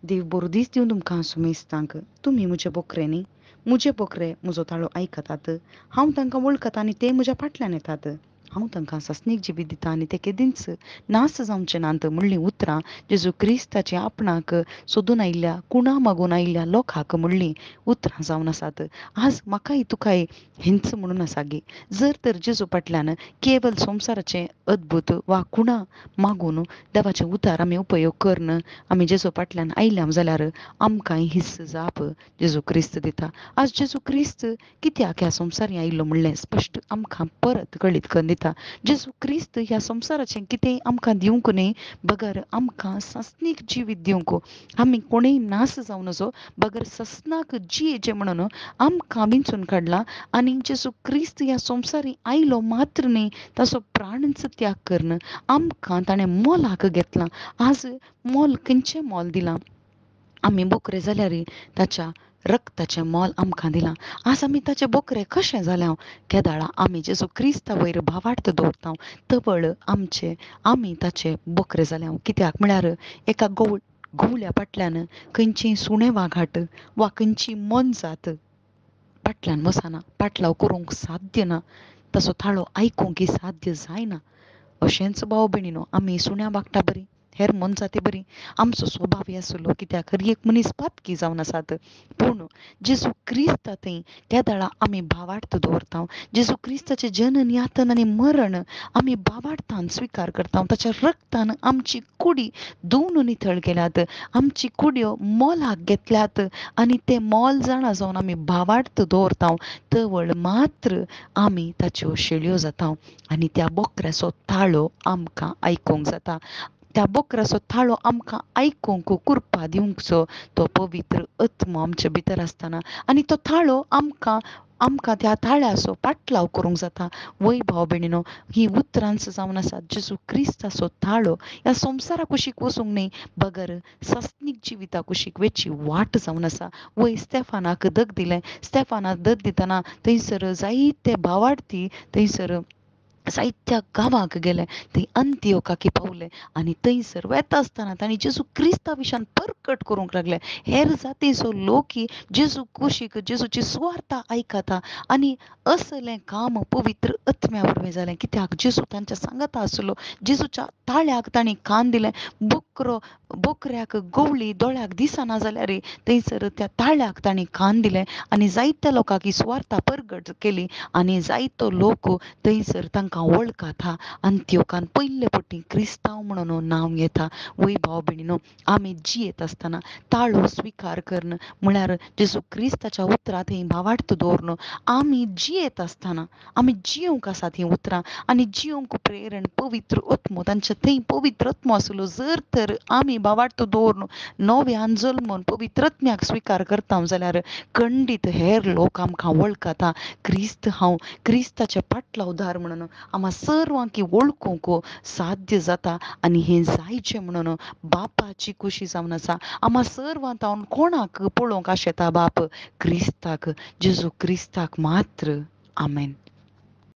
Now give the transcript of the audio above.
देव बरो दीस दिवन तुमकां सुमेस्तांक तुमी म्हजे बोकरे न्ही म्हजे बोकरे म्हजो ताळो आयकतात हांव तांकां वळखतां आनी ते म्हज्या फाटल्यान येतात हांव तांकां सस्नीक जिवीत दिता आनी ते केदींच नास जावचे नांत म्हणलीं उतरां जेजू क्रिस्ताचे आपणाक सोदून आयिल्ल्या कुणा मागून आयिल्ल्या लोकांक म्हणलीं उतरां जावन आसात आज म्हाकाय तुकाय हेंच म्हणून आसा गे जर तर जेजू फाटल्यान केवल संवसाराचें अद्भुत वा कुणा मागून देवाचें उतार आमी उपयोग करन आमी जेजू फाटल्यान आयल्या जाल्यार आमकांय हिस्स जाप जेजू क्रिस्त दिता आज जेजू क्रिस्त कित्याक ह्या संवसारी आयिल्लो म्हणलें स्पश्ट आमकां परत कळीत करून दिता जेजू क्रिस्त ह्या संवसाराचें कितेंय आमकां दिवंक न्ही बगर आमकां सस्नीक जिवीत दिवंक आमी कोणेय नास जावं नजो बगर ससनाक जियेचें म्हणून आमकां विंचून काडला आनी जेजू क्रिस्त ह्या संवसारी आयलो मात्र न्ही ताचो प्राणच त्याग करन आमकां ताणें मोलाक घेतलां आज मोल खंयचें मोल दिलां आमी बोकरे जाल्यार ताच्या रक्ताचें मोल आमकां दिलां आज आमी ताचे बोकरे कशें जाल्या केदाळा आमी जेजू क्रिस्ता वयर भावार्थ दवरता तबळ आमी ताचे बोकरे जाल्या कित्याक म्हळ्यार एका गवळ्या फाटल्यान खंयचीय सुणें वाघाट वा खंयची मनजात फाटल्यान वचना पाटलाव करूंक साध्य ना ताचो थाळो आयकूंक साध्य जायना अशेंच भाव भयणीनो आमी सुण्या वागटा बरी हेर मनजाती बरी आमचो स्वभाव आसलो कित्याक हर एक मनीस पातकी जावन आसात पूण जेजू क्रिस्ता थंय त्या दाळा आमी भावार्थ दवरता जेजू क्रिस्ताचें जनन यातन आनी मरण आमी भावार्थान स्विकार करता ताच्या रक्तान आमची कुडी धुवन नितळ केल्यात आमची कुडयो मोलाक घेतल्यात आनी ते मोल जाणा जावन आमी भावार्थ दवरता तवळ मात्र आमी ताच्यो शेळयो जाता आनी त्या बोकऱ्याचो ताळो आमकां आयकूंक जाता त्या बोकऱ्याचो थाळो आमकां आयकूंक कुरपा दिवंकचो तो पवित्र आत्मो आमचे भितर आसतना आनी तो थाळो आमकां त्या थाळ्याचो पाटलाव करूंक जाता वय भाव भयणीनो ही उतरांच जावन आसात जेजू क्रिस्ताचो थाळो ह्या संवसारा कुशीक वचूंक न्ही बगर सस्नीक जिविता कुशीक वेची वाट जावन आसा वय स्तेफानाक दग दिलें स्तेफानाक दग दितना थंयसर जायते भावार्थी थंयसर जायत्या गांवांक गेले थंय अंत्योकाकी पावले आनी थंयसर वेता आसतना तांणी जेजू क्रिस्ता विशयान परकट करूंक लागले हेर जातीचो लोकी जेजू कुशीक जेजूची सुवार्ता आयकता आनी असलें काम पवित्र आत्म्या वरवीं जालें कित्याक जेजू तांच्या सांगाता आसलो जेजूच्या ताळ्याक तांणी कान दिलें बोकऱ्याक गवळी दोळ्याक दिसना जाल्यार थंयसर त्या ताळ्याक तांणी कान दिलें आनी जायत्या लोकांक ही सुवार्ता परगट केली आनी जायतो लोक थंयसर तांकां वळखता अंत्योकान पयले फावटी क्रिस्तांव म्हणून नांव येता वय भाव भयणीनो आमी जियेत आसतना ताळो स्विकार करन म्हळ्यार जेजू क्रिस्ताच्या उतरां थंय भावार्थ दवरन आमी जियेत आसतना आमी जियोंक आसात ही उतरां आनी जियोंक प्रेरण पवित्र आत्मो तांचे थंय पवित्र आत्मो आसलो जर तर आमी भावार्थ दवरन नव्यान जल्मून पवित्र आत्म्याक स्विकार करता जाल्यार खंडीत हेर लोक आमकां वळखता क्रिस्त हांव क्रिस्ताचे पाटलावधार म्हणून आम्हा सर्वांकी वळखूंक साध्य जाता आनी हें जायचें म्हणून बापाची खुशी जावन आसा आम्हा सर्वांत हांव कोणाक पळोवंक आशेता बाप क्रिस्ताक जेजू क्रिस्ताक मात्र आमेन